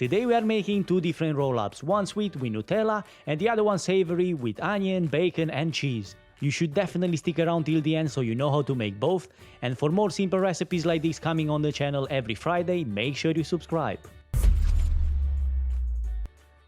Today we are making two different roll-ups, one sweet with Nutella and the other one savory with onion, bacon and cheese. You should definitely stick around till the end so you know how to make both, and for more simple recipes like this coming on the channel every Friday, make sure you subscribe.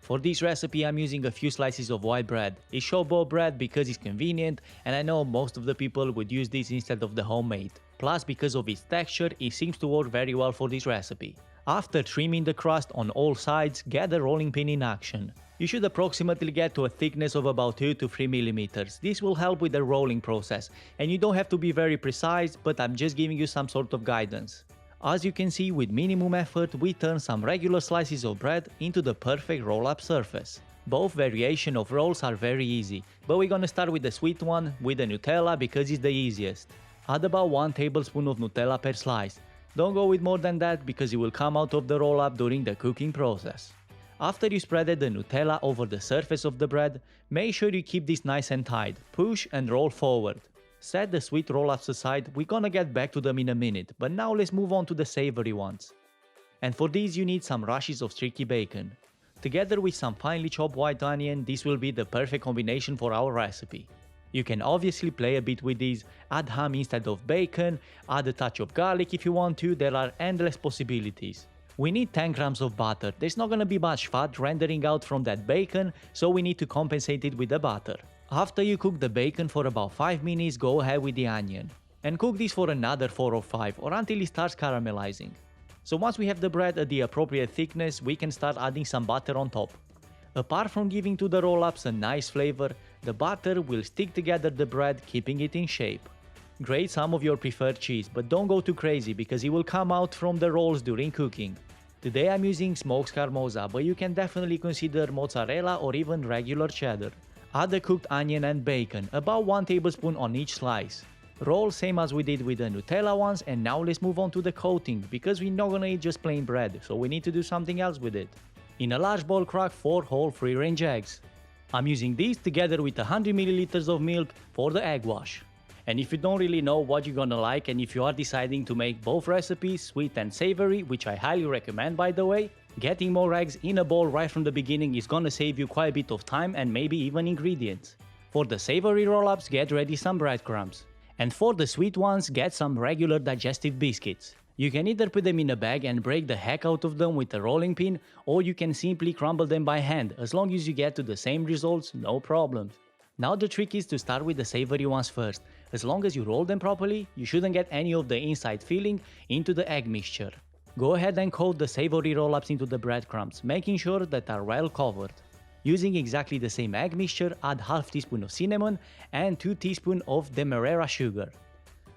For this recipe I'm using a few slices of white bread. It's showboat bread because it's convenient, and I know most of the people would use this instead of the homemade. Plus, because of its texture, it seems to work very well for this recipe. After trimming the crust on all sides, get the rolling pin in action. You should approximately get to a thickness of about 2 to 3 mm. This will help with the rolling process, and you don't have to be very precise, but I'm just giving you some sort of guidance. As you can see, with minimum effort, we turn some regular slices of bread into the perfect roll-up surface. Both variation of rolls are very easy, but we're gonna start with the sweet one with the Nutella because it's the easiest. Add about 1 tablespoon of Nutella per slice. Don't go with more than that because it will come out of the roll-up during the cooking process. After you spreaded the Nutella over the surface of the bread, make sure you keep this nice and tight. Push and roll forward. Set the sweet roll-ups aside, we're gonna get back to them in a minute, but now let's move on to the savory ones. And for these you need some rashes of streaky bacon. Together with some finely chopped white onion, this will be the perfect combination for our recipe. You can obviously play a bit with these, add ham instead of bacon, add a touch of garlic if you want to, there are endless possibilities. We need 10 grams of butter, there's not gonna be much fat rendering out from that bacon, so we need to compensate it with the butter. After you cook the bacon for about 5 minutes, go ahead with the onion. And cook this for another 4 or 5 or until it starts caramelizing. So once we have the bread at the appropriate thickness, we can start adding some butter on top. Apart from giving to the roll-ups a nice flavor, the butter will stick together the bread, keeping it in shape. Grate some of your preferred cheese, but don't go too crazy because it will come out from the rolls during cooking. Today I'm using smoked Scaramouza, but you can definitely consider mozzarella or even regular cheddar. Add the cooked onion and bacon, about 1 tablespoon on each slice. Roll same as we did with the Nutella ones, and now let's move on to the coating because we're not gonna eat just plain bread, so we need to do something else with it. In a large bowl, crack 4 whole free-range eggs. I'm using these together with 100 ml of milk for the egg wash. And if you don't really know what you're gonna like, and if you are deciding to make both recipes, sweet and savory, which I highly recommend by the way, getting more eggs in a bowl right from the beginning is gonna save you quite a bit of time and maybe even ingredients. For the savory roll-ups, get ready some breadcrumbs. And for the sweet ones, get some regular digestive biscuits. You can either put them in a bag and break the heck out of them with a rolling pin, or you can simply crumble them by hand. As long as you get to the same results, no problems. Now the trick is to start with the savory ones first. As long as you roll them properly, you shouldn't get any of the inside filling into the egg mixture. Go ahead and coat the savory roll-ups into the breadcrumbs, making sure that they are well covered. Using exactly the same egg mixture, add half teaspoon of cinnamon and 2 teaspoons of demerara sugar.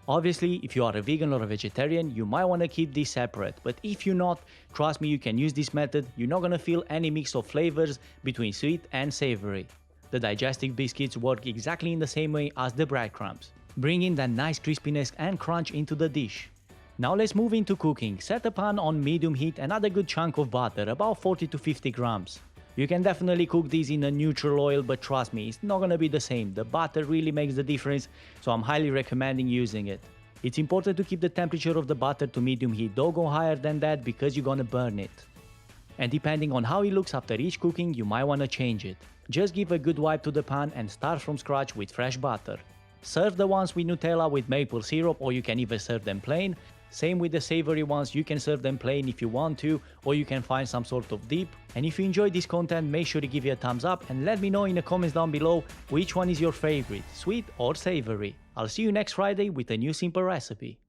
Obviously, if you are a vegan or a vegetarian, you might want to keep these separate, but if you're not, trust me, you can use this method, you're not gonna feel any mix of flavors between sweet and savory. The digestive biscuits work exactly in the same way as the breadcrumbs, bringing that nice crispiness and crunch into the dish. Now let's move into cooking. Set a pan on medium heat and add a good chunk of butter, about 40 to 50 grams. You can definitely cook these in a neutral oil, but trust me, it's not gonna be the same. The butter really makes the difference, so I'm highly recommending using it. It's important to keep the temperature of the butter to medium heat, don't go higher than that because you're gonna burn it. And depending on how it looks after each cooking, you might wanna change it. Just give a good wipe to the pan and start from scratch with fresh butter. Serve the ones with Nutella with maple syrup, or you can even serve them plain. Same with the savory ones, you can serve them plain if you want to, or you can find some sort of dip. And if you enjoyed this content, make sure to give it a thumbs up and let me know in the comments down below which one is your favorite, sweet or savory. I'll see you next Friday with a new simple recipe.